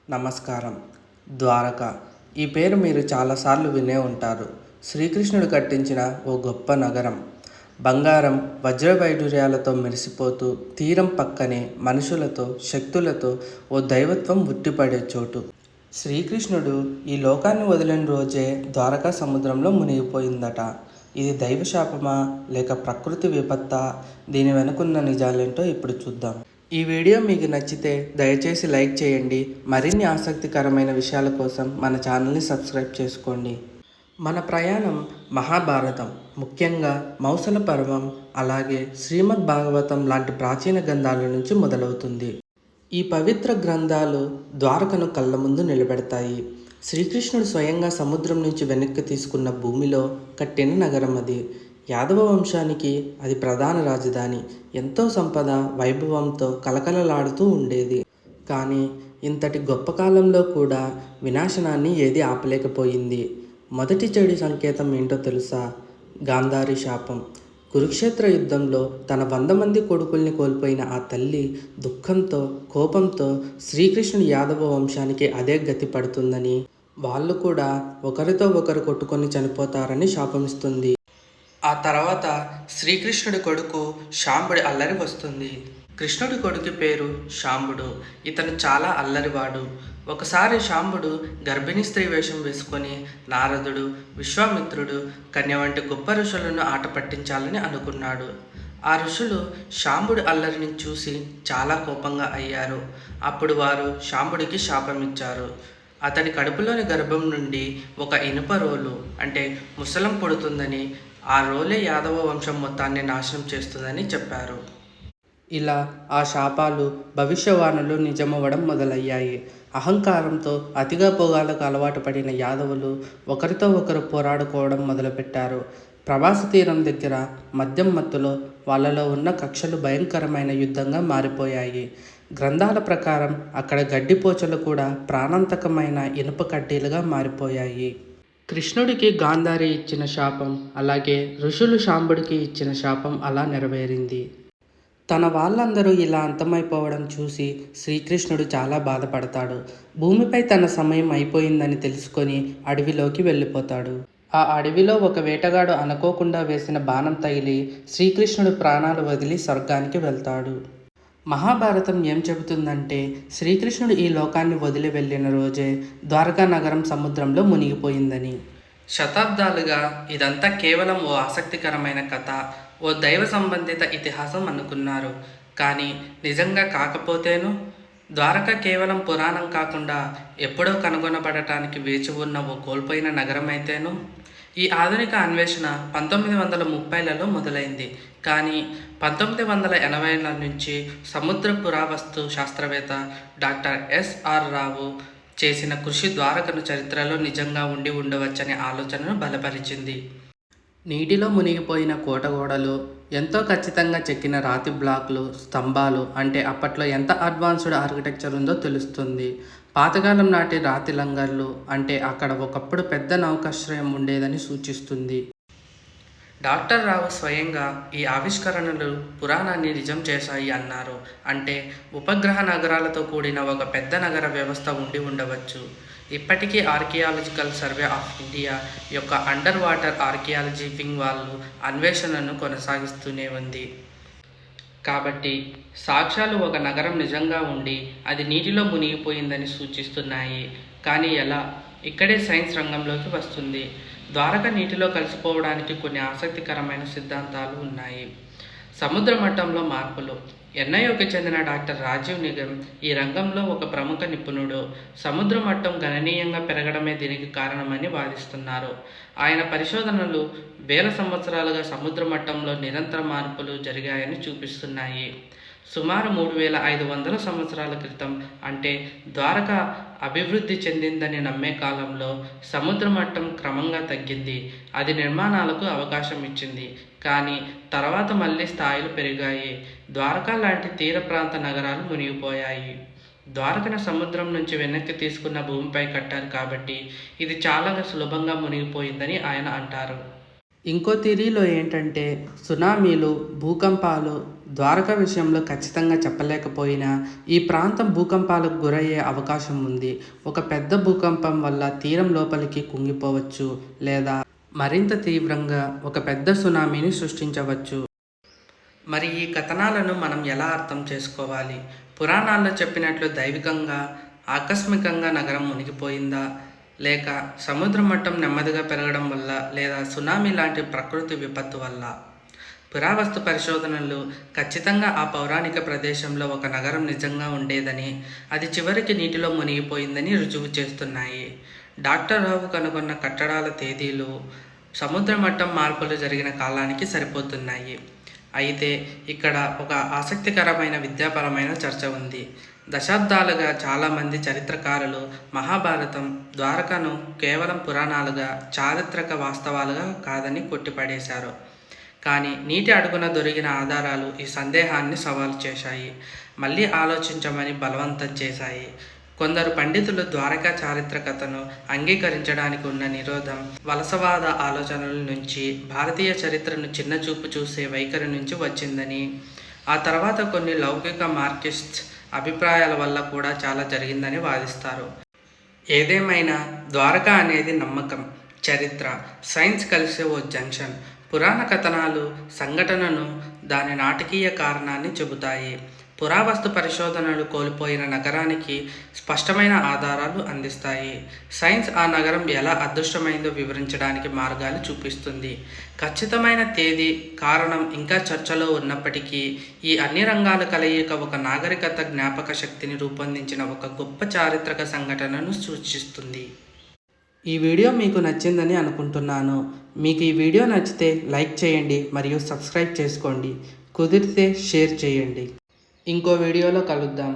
నమస్కారం. ద్వారక ఈ పేరు మీరు చాలాసార్లు వినే ఉంటారు. శ్రీకృష్ణుడు కట్టించిన ఓ గొప్ప నగరం. బంగారం, వజ్రవైడూర్యాలతో మెరిసిపోతూ తీరం పక్కనే మనుషులతో, శక్తులతో ఓ దైవత్వం ఉట్టిపడే చోటు. శ్రీకృష్ణుడు ఈ లోకాన్ని వదిలిన రోజే ద్వారకా సముద్రంలో మునిగిపోయిందట. ఇది దైవశాపమా లేక ప్రకృతి విపత్తా? దీని వెనుకున్న నిజాలేంటో ఇప్పుడు చూద్దాం. ఈ వీడియో మీకు నచ్చితే దయచేసి లైక్ చేయండి. మరిన్ని ఆసక్తికరమైన విషయాల కోసం మన ఛానల్ని సబ్స్క్రైబ్ చేసుకోండి. మన ప్రయాణం మహాభారతం, ముఖ్యంగా మౌసల పర్వం, అలాగే శ్రీమద్ భాగవతం లాంటి ప్రాచీన గ్రంథాల నుంచి మొదలవుతుంది. ఈ పవిత్ర గ్రంథాలు ద్వారకను కళ్ళ ముందు నిలబెడతాయి. శ్రీకృష్ణుడు స్వయంగా సముద్రం నుంచి వెనక్కి తీసుకున్న భూమిలో కట్టిన నగరం అది. యాదవ వంశానికి అది ప్రధాన రాజధాని. ఎంతో సంపద, వైభవంతో కలకలలాడుతూ ఉండేది. కానీ ఇంతటి గొప్ప కాలంలో కూడా వినాశనాన్ని ఏది ఆపలేకపోయింది. మొదటి చెడు సంకేతం ఏంటో తెలుసా? గాంధారి శాపం. కురుక్షేత్ర యుద్ధంలో తన 100 మంది కొడుకుల్ని కోల్పోయిన ఆ తల్లి దుఃఖంతో, కోపంతో శ్రీకృష్ణుడి యాదవ వంశానికి అదే గతి పడుతుందని, వాళ్ళు కూడా ఒకరితో ఒకరు కొట్టుకొని చనిపోతారని శాపమిస్తుంది. ఆ తర్వాత శ్రీకృష్ణుడి కొడుకు శాంబుడి అల్లరి వస్తుంది. కృష్ణుడి కొడుకు పేరు శాంబుడు. ఇతను చాలా అల్లరివాడు. ఒకసారి శాంబుడు గర్భిణీ స్త్రీ వేషం వేసుకొని నారదుడు, విశ్వామిత్రుడు, కన్య వంటి గొప్ప ఋషులను ఆట పట్టించాలని అనుకున్నాడు. ఆ ఋషులు శాంబుడి అల్లరిని చూసి చాలా కోపంగా అయ్యారు. అప్పుడు వారు శాంబుడికి శాపమిచ్చారు. అతని కడుపులోని గర్భం నుండి ఒక ఇనుప రోలు అంటే ముసలం పుడుతుందని, ఆ రోలే యాదవ వంశం మొత్తాన్ని నాశనం చేస్తుందని చెప్పారు. ఇలా ఆ శాపాలు, భవిష్యవాణులు నిజమవ్వడం మొదలయ్యాయి. అహంకారంతో అతిగా పొగాలకు అలవాటు పడిన యాదవులు ఒకరితో ఒకరు పోరాడుకోవడం మొదలుపెట్టారు. ప్రవాస తీరం దగ్గర మద్యం మత్తులో వాళ్ళలో ఉన్న కక్షలు భయంకరమైన యుద్ధంగా మారిపోయాయి. గ్రంథాల ప్రకారం అక్కడ గడ్డిపోచలు కూడా ప్రాణాంతకమైన ఇనుప కడ్డీలుగా మారిపోయాయి. కృష్ణుడికి గాంధారి ఇచ్చిన శాపం, అలాగే ఋషులు శాంబుడికి ఇచ్చిన శాపం అలా నెరవేరింది. తన వాళ్ళందరూ ఇలా అంతమైపోవడం చూసి శ్రీకృష్ణుడు చాలా బాధపడతాడు. భూమిపై తన సమయం అయిపోయిందని తెలుసుకొని అడవిలోకి వెళ్ళిపోతాడు. ఆ అడవిలో ఒక వేటగాడు అనుకోకుండా వేసిన బాణం తగిలి శ్రీకృష్ణుడు ప్రాణాలు వదిలి స్వర్గానికి వెళ్తాడు. మహాభారతం ఏం చెబుతుందంటే, శ్రీకృష్ణుడు ఈ లోకాన్ని వదిలి వెళ్ళిన రోజే ద్వారకా నగరం సముద్రంలో మునిగిపోయిందని. శతాబ్దాలుగా ఇదంతా కేవలం ఓ ఆసక్తికరమైన కథ, ఓ దైవ సంబంధిత ఇతిహాసం అనుకున్నారు. కానీ నిజంగా కాకపోతేను? ద్వారక కేవలం పురాణం కాకుండా ఎప్పుడో కనుగొనబడటానికి వేచి ఉన్న ఓ కోల్పోయిన నగరం అయితేను? ఈ ఆధునిక అన్వేషణ 1930లలో మొదలైంది. కానీ 1980ల నుంచి సముద్ర పురావస్తు శాస్త్రవేత్త డాక్టర్ ఎస్ఆర్ రావు చేసిన కృషి ద్వారకను చరిత్రలో నిజంగా ఉండి ఉండవచ్చనే ఆలోచనను బలపరిచింది. నీటిలో మునిగిపోయిన కోటగోడలు, ఎంతో ఖచ్చితంగా చెక్కిన రాతి బ్లాక్లు, స్తంభాలు అంటే అప్పట్లో ఎంత అడ్వాన్స్డ్ ఆర్కిటెక్చర్ ఉందో తెలుస్తుంది. పాతకాలం నాటి రాతి లంగర్లు అంటే అక్కడ ఒకప్పుడు పెద్ద నౌకాశ్రయం ఉండేదని సూచిస్తుంది. డాక్టర్ రావు స్వయంగా ఈ ఆవిష్కరణలు పురాణాన్ని నిజం చేశాయి అన్నారు. అంటే ఉపగ్రహ నగరాలతో కూడిన ఒక పెద్ద నగర వ్యవస్థ ఉండి ఉండవచ్చు. ఇప్పటికీ ఆర్కియాలజికల్ సర్వే ఆఫ్ ఇండియా యొక్క అండర్ వాటర్ ఆర్కియాలజీ వింగ్ వాళ్ళు అన్వేషణను కొనసాగిస్తూనే ఉంది. కాబట్టి సాక్ష్యాలు ఒక నగరం నిజంగా ఉండి అది నీటిలో మునిగిపోయిందని సూచిస్తున్నాయి. కానీ ఎలా? ఇక్కడే సైన్స్ రంగంలోకి వస్తుంది. ద్వారక నీటిలో కలిసిపోవడానికి కొన్ని ఆసక్తికరమైన సిద్ధాంతాలు ఉన్నాయి. సముద్ర మట్టంలో మార్పులు. ఎన్ఐఓకి చెందిన డాక్టర్ రాజీవ్ నిగమ్ ఈ రంగంలో ఒక ప్రముఖ నిపుణుడు. సముద్ర మట్టం గణనీయంగా పెరగడమే దీనికి కారణమని వాదిస్తున్నారు. ఆయన పరిశోధనలు వేల సంవత్సరాలుగా సముద్ర మట్టంలో నిరంతర మార్పులు జరిగాయని చూపిస్తున్నాయి. సుమారు 3500 సంవత్సరాల క్రితం అంటే ద్వారక అభివృద్ధి చెందిందని నమ్మే కాలంలో సముద్ర మట్టం క్రమంగా తగ్గింది. అది నిర్మాణాలకు అవకాశం ఇచ్చింది. కానీ తర్వాత మళ్ళీ స్థాయిలు పెరిగాయి. ద్వారకా లాంటి తీర ప్రాంత నగరాలు మునిగిపోయాయి. ద్వారకను సముద్రం నుంచి వెనక్కి తీసుకున్న భూమిపై కట్టారు కాబట్టి ఇది చాలా సులభంగా మునిగిపోయిందని ఆయన అంటారు. ఇంకో థిరీలో ఏంటంటే సునామీలు, భూకంపాలు ద్వారకా విషయంలో ఖచ్చితంగా చెప్పలేకపోయినా ఈ ప్రాంతం భూకంపాలకు గురయ్యే అవకాశం ఉంది. ఒక పెద్ద భూకంపం వల్ల తీరం లోపలికి కుంగిపోవచ్చు లేదా మరింత తీవ్రంగా ఒక పెద్ద సునామీని సృష్టించవచ్చు. మరి ఈ కథనాలను మనం ఎలా అర్థం చేసుకోవాలి? పురాణాల్లో చెప్పినట్లు దైవికంగా, ఆకస్మికంగా నగరం మునిగిపోయిందా? లేక సముద్ర మట్టం నెమ్మదిగా పెరగడం వల్ల లేదా సునామీ లాంటి ప్రకృతి విపత్తు వల్ల? పురావస్తు పరిశోధనలు ఖచ్చితంగా ఆ పౌరాణిక ప్రదేశంలో ఒక నగరం నిజంగా ఉండేదని, అది చివరికి నీటిలో మునిగిపోయిందని రుజువు చేస్తున్నాయి. డాక్టర్ రావు కనుగొన్న కట్టడాల తేదీలు సముద్ర మట్టం మార్పులు జరిగిన కాలానికి సరిపోతున్నాయి. అయితే ఇక్కడ ఒక ఆసక్తికరమైన విద్యాపరమైన చర్చ ఉంది. దశాబ్దాలుగా చాలామంది చరిత్రకారులు మహాభారతం, ద్వారకను కేవలం పురాణాలుగా, చారిత్రక వాస్తవాలుగా కాదని కొట్టిపడేశారు. కానీ నీటి అడుగున దొరికిన ఆధారాలు ఈ సందేహాన్ని సవాలు చేశాయి, మళ్ళీ ఆలోచించమని బలవంతం చేశాయి. కొందరు పండితులు ద్వారకా చారిత్రకతను అంగీకరించడానికి ఉన్న నిరోధం వలసవాద ఆలోచనల నుంచి, భారతీయ చరిత్రను చిన్నచూపు చూసే వైఖరి నుంచి వచ్చిందని, ఆ తర్వాత కొన్ని లౌకిక మార్క్సిస్ట్ అభిప్రాయాల వల్ల కూడా చాలా జరిగిందని వాదిస్తారు. ఏదేమైనా ద్వారకా అనేది నమ్మకం, చరిత్ర, సైన్స్ కలిసే ఓ జంక్షన్. పురాణ కథనాలు సంఘటనను, దాని నాటకీయ కారణాన్ని చెబుతాయి. పురావస్తు పరిశోధనలు కోల్పోయిన నగరానికి స్పష్టమైన ఆధారాలు అందిస్తాయి. సైన్స్ ఆ నగరం ఎలా అదృష్టమైందో వివరించడానికి మార్గాలు చూపిస్తుంది. ఖచ్చితమైన తేదీ, కారణం ఇంకా చర్చలో ఉన్నప్పటికీ ఈ అన్ని రంగాల కలయిక ఒక నాగరికత జ్ఞాపక శక్తిని రూపొందించిన ఒక గొప్ప చారిత్రక సంఘటనను సూచిస్తుంది. ఈ వీడియో మీకు నచ్చిందని అనుకుంటున్నాను. మీకు ఈ వీడియో నచ్చితే లైక్ చేయండి మరియు సబ్స్క్రైబ్ చేసుకోండి. కుదిరితే షేర్ చేయండి. ఇంకో వీడియోలో కలుద్దాం.